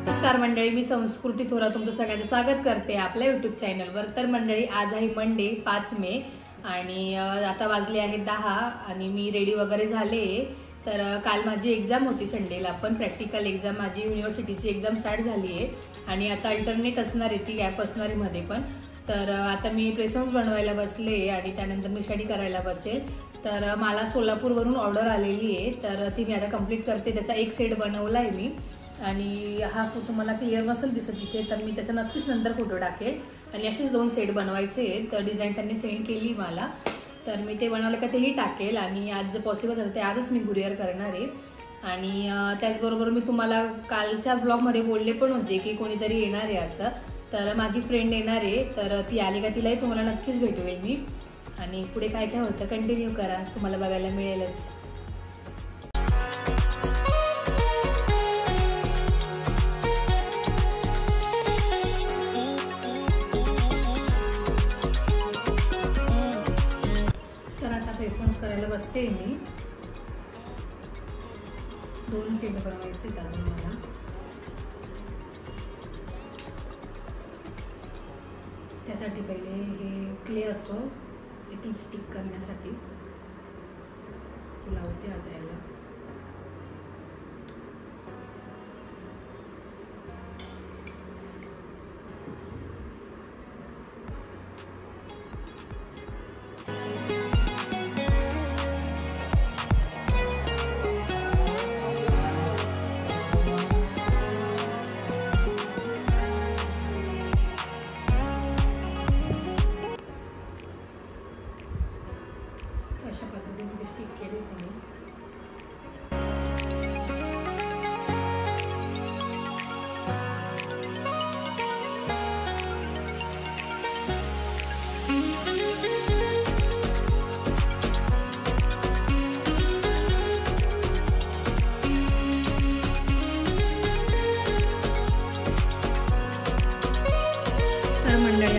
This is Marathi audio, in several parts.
नमस्कार मंडळी, मी संस्कृती थोरात तुमचं सगळ्यांचं स्वागत करते आपल्या यूट्यूब चॅनलवर। तर मंडळी, आज आहे मंडे 5 मे आणि आता वाजले आहेत 10 आणि मी रेडी वगैरे झाले। तर काल माझी एक्झाम होती संडेला, पण प्रॅक्टिकल एक्झाम माझी युनिव्हर्सिटीची एक्झाम स्टार्ट झाली आहे आणि आता अल्टरनेट असणार आहे, ती गॅप असणार आहे मध्ये पण। तर आता मी प्रेसॉन्स बनवायला बसले आणि त्यानंतर मी स्टडी करायला बसेल। तर मला सोलापूरवरून ऑर्डर आलेली आहे, तर ती मी आता कंप्लीट करते। त्याचा एक सेट बनवला आहे मी आणि हा फोटो मला क्लिअर नसेल दिसत तिथे, तर मी त्याचा नक्कीच नंतर फोटो टाकेल। आणि असेच 2 सेट बनवायचे आहेत, तर डिझाईन त्यांनी सेंड केली मला, तर मी ते बनवलं का तेही टाकेल। आणि आज जर पॉसिबल झालं ते आजच मी कुरिअर करणार आहे। आणि त्याचबरोबर मी तुम्हाला कालच्या ब्लॉगमध्ये बोलले पण होते की कोणीतरी येणार आहे असं, तर माझी फ्रेंड येणार आहे, तर ती आली का तिलाही तुम्हाला नक्कीच भेटवेल मी। आणि पुढे काय काय होतं कंटिन्यू करा, तुम्हाला बघायला मिळेलच। करायला बसते मी। 2 सेट बनवायचे अजून मला। त्यासाठी पहिले हे क्ले असतो, हे टिप स्टिक करण्यासाठी लावते आता याला। अशा पद्धतीने स्टिक केले तुम्ही।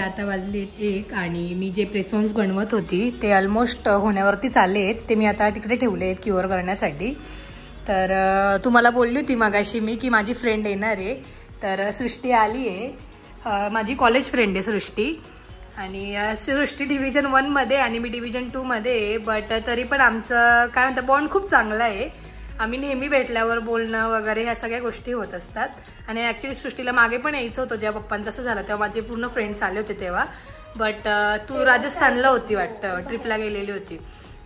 आता वाजलेत 1 आणि मी जे प्रेसॉन्स बनवत होती ते ऑलमोस्ट होण्यावरतीच आलेत। ते मी आता तिकडे ठेवले आहेत क्युअर करण्यासाठी। तर तुम्हाला बोलली होती मगाशी मी की माझी फ्रेंड येणार आहे, तर सृष्टी आली आहे। माझी कॉलेज फ्रेंड आहे सृष्टी, आणि सृष्टी डिव्हिजन 1 मध्ये आणि मी डिव्हिजन 2 मध्ये आहे, बट तरी पण आमचं काय म्हणतं बॉन्ड खूप चांगला आहे। आम्ही नेहमी भेटल्यावर बोलणं वगैरे ह्या सगळ्या गोष्टी होत असतात। आणि ॲक्च्युली सृष्टीला मागे पण यायचं होतं, जेव्हा पप्पांचं असं झालं तेव्हा माझे पूर्ण फ्रेंड्स आले होते तेव्हा, बट तू राजस्थानला होती वाटतं, ट्रिपला गेलेली होती,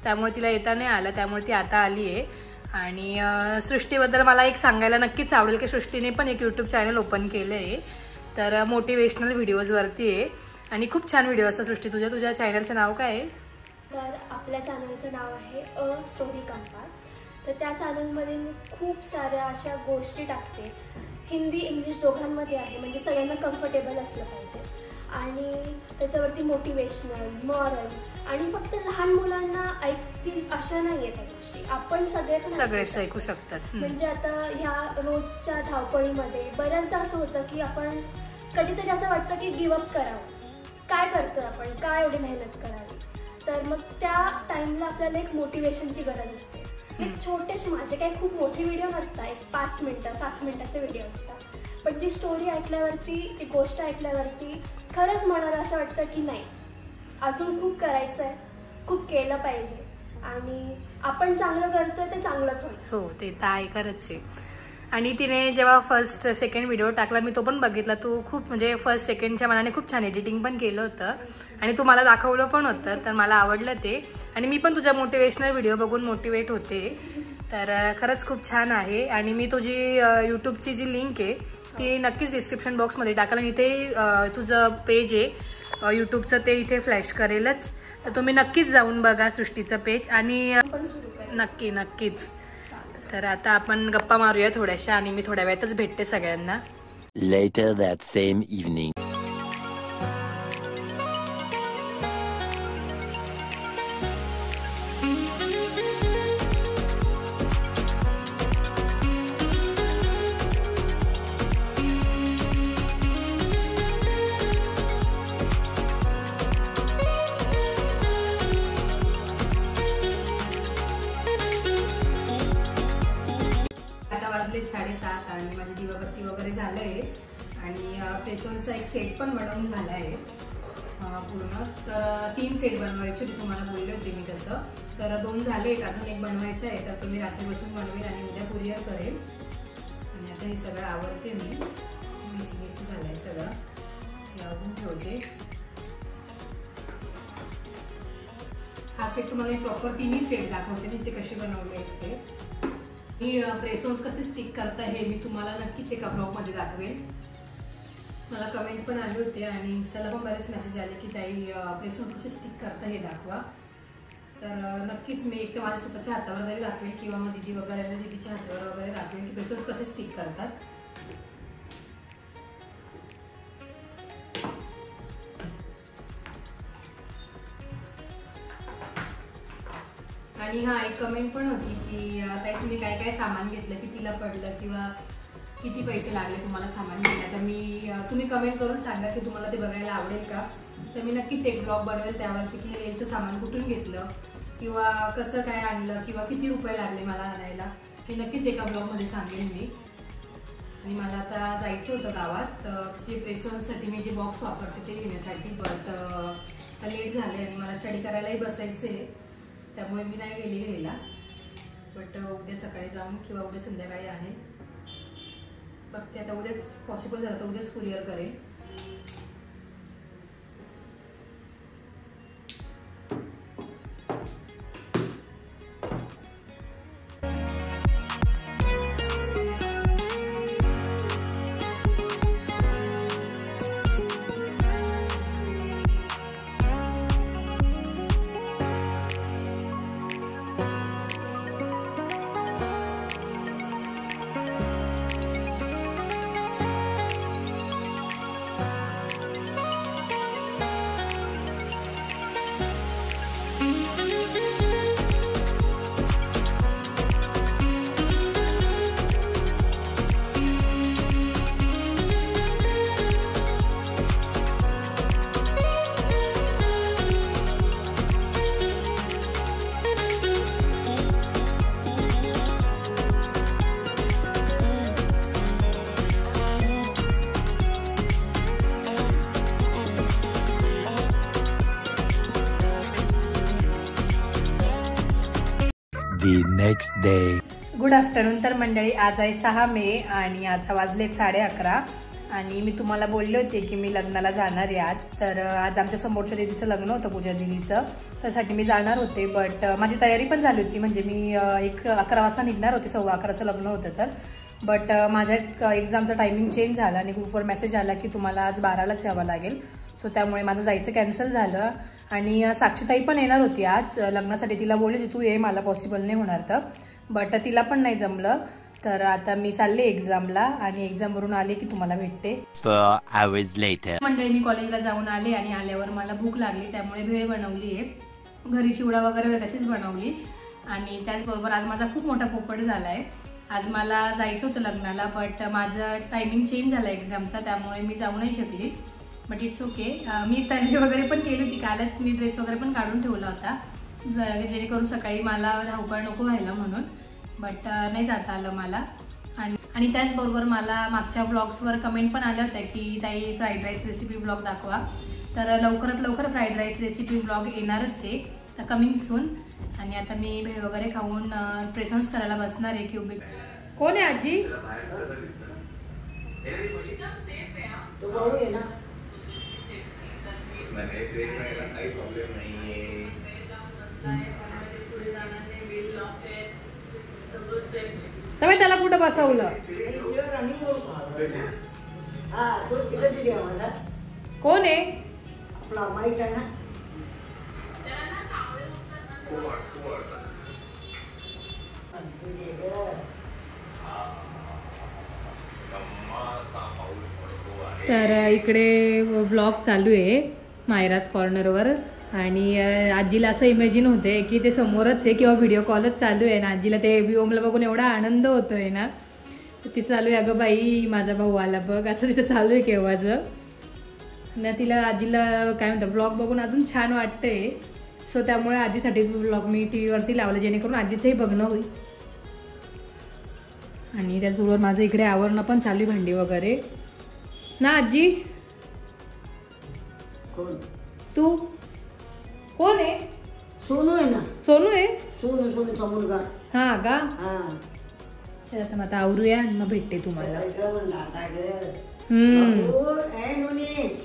त्यामुळे तिला येता नाही आलं, त्यामुळे ती आता आली आहे। आणि सृष्टीबद्दल मला एक सांगायला नक्कीच आवडेल की सृष्टीने पण एक यूट्यूब चॅनल ओपन केलं आहे, तर मोटिवेशनल व्हिडिओजवरती आहे आणि खूप छान व्हिडिओ असतात। सृष्टी, तुझ्या चॅनलचं नाव काय आहे? तर आपल्या चॅनलचं नाव आहे अ स्टोरी कंपास। तर त्या चॅनलमध्ये मी खूप साऱ्या अशा गोष्टी टाकते, हिंदी इंग्लिश दोघांमध्ये आहे, म्हणजे सगळ्यांना कम्फर्टेबल असलं पाहिजे। आणि त्याच्यावरती मोटिवेशनल, मॉरल, आणि फक्त लहान मुलांना ऐकतील अशा नाही आहेत त्या गोष्टी, आपण सगळेच ऐकू शकतात। म्हणजे आता ह्या रोजच्या धावपळीमध्ये बऱ्याचदा असं होतं की आपण कधीतरी असं वाटतं की गिवअप करावं, काय करतोय आपण, काय एवढी मेहनत करावी। तर मग त्या टाइमला आपल्याला एक मोटिवेशनची गरज असते। एक छोटेसे, माझे काही खूप मोठे व्हिडिओ नसतात, एक 5 मिनिटं 7 मिनिटाचे व्हिडिओ असतात, पण ती स्टोरी ऐकल्यावरती, ती गोष्ट ऐकल्यावरती खरंच मनाला असं वाटतं की नाही, अजून खूप करायचं आहे, खूप केलं पाहिजे, आणि आपण चांगलं करतोय ते चांगलंच होईल। हो, ते तर आहे, खरंच आहे। आणि तिने जेव्हा फर्स्ट सेकंड व्हिडिओ टाकला मी तो पण बघितला, तू खूप म्हणजे फर्स्ट सेकंडच्या मनाने खूप छान एडिटिंग पण केलं होतं आणि तू मला दाखवलं पण होतं, तर मला आवडलं ते। आणि मी पण तुझ्या मोटिवेशनल व्हिडिओ बघून मोटिवेट होते, तर खरंच खूप छान आहे। आणि मी तुझी यूट्यूबची जी लिंक आहे ती नक्कीच डिस्क्रिप्शन बॉक्समध्ये टाकाल, आणि इथे तुझं पेज आहे यूट्यूबचं ते इथे फ्लॅश करेलच, तर तुम्ही नक्कीच जाऊन बघा सृष्टीचं पेज। आणि नक्कीच। तर आता आपण गप्पा मारूया थोड्याशा, आणि मी थोड्या वेळातच भेटते सगळ्यांना। Later that same evening. वाजलेत 7:30 आणि माझी दिवाबत्ती वगैरे झालं आहे आणि प्रेसोनचा एक सेट पण बनवून झाला आहे पूर्ण. तर 3 सेट बनवायचे तुम्हाला बोलले होते मी तसं. तर 2 झाले, अजून एक बनवायचं आहे. तर तुम्ही रात्री बसून बनवेल आणि उद्या कुरिअर करेल. आणि आता हे सगळं आवडते मी, मिसी झालं आहे सगळं, लावून ठेवते. हा सेट तुम्हाला प्रॉपर 3 सेट दाखवते मी ते कसे बनवले आहेत ते. मी प्रेसोन्स कसे स्टिक करता हे मी तुम्हाला नक्कीच एका ब्लॉगमध्ये दाखवेल. मला कमेंट पण आले होते आणि इन्स्टाला पण बरेच मेसेज आले की ताई प्रेसोन्स कसे स्टिक करता हे दाखवा. तर नक्कीच मी एक तर माझ्या स्वतःच्या हातावर तरी दाखवेल किंवा मग दिदी वगैरे दिदीच्या हातावर वगैरे दाखवेल की प्रेसोन्स कसे स्टिक करतात. आणि हा एक कमेंट पण होती की ताई तुम्ही काय काय सामान घेतलं, कितीला पडलं किंवा किती पैसे लागले तुम्हाला सामान घ्यायला. तर मी तुम्ही कमेंट करून सांगा की तुम्हाला ते बघायला आवडेल का. तर मी नक्कीच एक ब्लॉग बनवेल त्यावरती की नेलचं सामान कुठून घेतलं किंवा कसं काय आणलं किंवा किती रुपये लागले मला आणायला हे नक्कीच एका ब्लॉगमध्ये सांगेन मी. आणि मला आता जायचं होतं गावात जे प्रेसोन्ससाठी मी जे बॉक्स वापरते ते घेण्यासाठी, बट लेट झाले आणि मला स्टडी करायलाही बसायचं आहे त्यामुळे मी नाही गेली घ्यायला. बट उद्या सकाळी जाऊन किंवा उद्या संध्याकाळी आहे बघते. आता उद्याच पॉसिबल झालं तर उद्याच कुरिअर करेल. The next day. Good afternoon. तर मंडळी आज आहे 6 मे आणि आता वाजलेत 11:30 आणि मी तुम्हाला बोलले होते की मी लग्नाला जाणार आहे आज. तर आज आमच्या समोरच्या दीदीचं लग्न होतं, पूजा दीदीचं, त्यासाठी मी जाणार होते. बट माझी तयारी पण झाली होती, म्हणजे मी 11 वाजता निघणार होते, 11:15चं लग्न होतं. तर बट माझ्या एक्झामचा टायमिंग चेंज झाला आणि ग्रुपवर मेसेज आला की तुम्हाला आज 12लाच यावं लागेल. सो त्यामुळे माझं जायचं कॅन्सल झालं. आणि साक्षीताई पण येणार होती आज लग्नासाठी, तिला बोलली तू ये, मला पॉसिबल नाही होणार तर, बट तिला पण नाही जमलं. तर आता मी चालले एक्झामला आणि एक्झामवरून आले की तुम्हाला भेटते. 4 hours later. मंडळी मी कॉलेजला जाऊन आले आणि आल्यावर मला भूक लागली त्यामुळे भेळ बनवली आहे. घरी चिवडा वगैरे त्याचीच बनवली. आणि त्याचबरोबर आज माझा खूप मोठा पोपट झाला आहे. आज मला जायचं होतं लग्नाला, बट माझं टायमिंग चेंज झालं एक्झामचा, त्यामुळे मी जाऊ नाही शकली. But it's okay. मी तयारी वगैरे पण केली होती, कालच मी ड्रेस वगैरे पण काढून ठेवला होता जेणेकरून सकाळी मला धावपळ नको व्हायला म्हणून. बट नाही जाता आलं मला. आणि त्याचबरोबर मला मागच्या ब्लॉग्सवर कमेंट पण आल्या होत्या की ताई फ्राईड राईस रेसिपी ब्लॉग दाखवा. तर लवकरात लवकर फ्राईड राईस रेसिपी ब्लॉग येणारच आहे, तर कमिंग सून. आणि आता मी भेळ वगैरे खाऊन प्रेसोन्स करायला बसणार आहे. क्यूबिक कोण आहे आजी? तो भाऊ आहे ना. तर त्याला कुठं बसवलं? कोण आहे? आपला माहीत आहे ना. तर इकडे व्लॉग चालू आहे मायराज कॉर्नरवर. आणि आजीला असं इमॅजिन होते की ते समोरच आहे किंवा व्हिडिओ कॉलच चालू आहे ना. आजीला ते व्हिओमला बघून एवढा आनंद होतोय ना. तर तिचं चालू आहे अगं बाई माझा भाऊ आला बघ, असं तिचं चालू आहे केव्हाचं ना. तिला आजीला काय म्हणतात ब्लॉग बघून अजून छान वाटतंय. सो त्यामुळे आजीसाठी ब्लॉग मी TV वरती लावलं जेणेकरून आजीचंही बघणं होईल. आणि त्याचबरोबर माझं इकडे आवरणं पण चालू आहे, भांडी वगैरे ना. आजी कोण? तू कोण आहे? सोनू आहे ना. सोनू आहे. सोनूचा मुलगा. हा का? हा. चला तर मग आता आवरूया आणि मग भेटते तुम्हाला. काय म्हणला आता ग? हम्म. बाबू, ए नोनी.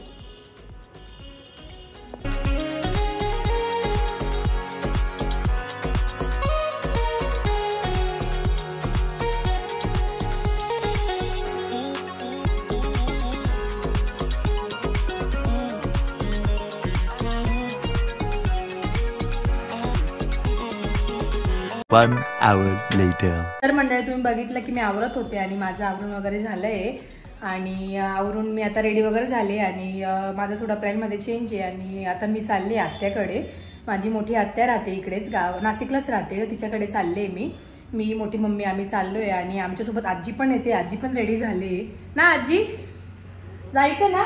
1 hour later. तर मंडळी तुम्ही बघितलं की मी आवरत होते आणि माझं आवरून वगैरे झालंय आणि आवरून मी आता रेडी वगैरे झाले आणि माझा थोडा प्लॅनमध्ये चेंज आहे आणि आता मी चालले आत्याकडे. माझी मोठी आत्या राहते इकडेच, नाशिकलाच राहते, तर तिच्याकडे चालले मी मोठी मम्मी आम्ही चाललोय आणि आमच्यासोबत आजी पण येते. आजी पण रेडी झाली ना. आजी जायचं ना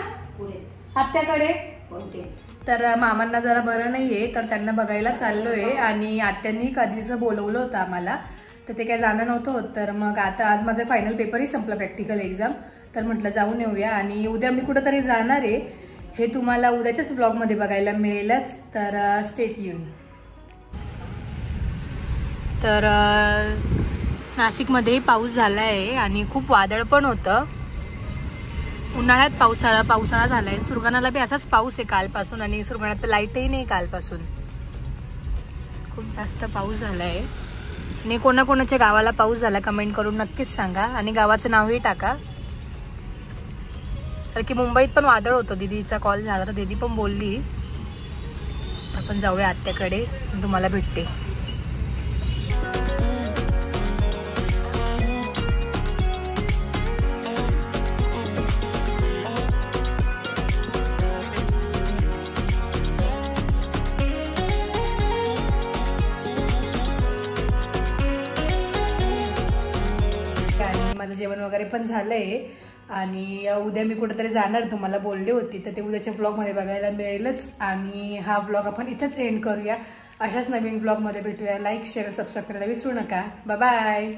आत्याकडे? तर मामांना जरा बरं नाहीये तर त्यांना बघायला चाललोय आणि आत्यांनी कधीच बोलवलं होतं आम्हाला, तर ते काय जाणं नव्हतं होत. तर मग आता आज माझा फायनल पेपरही संपला, प्रॅक्टिकल एक्झाम, तर म्हटलं जाऊन येऊया. आणि उद्या मी कुठंतरी जाणार आहे, हे तुम्हाला उद्याच्याच ब्लॉगमध्ये बघायला मिळेलच, तर स्टे ट्यून. तर नाशिकमध्ये पाऊस झाला आहे आणि खूप वादळ पण होतं. उन्हाळ्यात पावसाळा झालाय. सुरगाणाला बी असाच पाऊस आहे कालपासून आणि सुरगाणात लाईटही नाही कालपासून. खूप जास्त पाऊस झालाय आणि कोणाकोणाच्या गावाला पाऊस झाला कमेंट करून नक्कीच सांगा आणि गावाचं नावही टाका. कारण की मुंबईत पण वादळ होतं. दीदीचा कॉल झाला तर दीदी पण बोलली आपण जाऊया आत्याकडे, तुम्हाला भेटते. माझं जेवण वगैरे पण झालंय आणि उद्या मी कुठेतरी जाणार तुम्हाला बोलली होती, तर ते उद्याच्या ब्लॉगमध्ये बघायला मिळेलच. आणि हा ब्लॉग आपण इथंच एंड करूया. अशाच नवीन ब्लॉगमध्ये भेटूया. लाईक शेअर सबस्क्राईब करायला विसरू नका. Bye bye.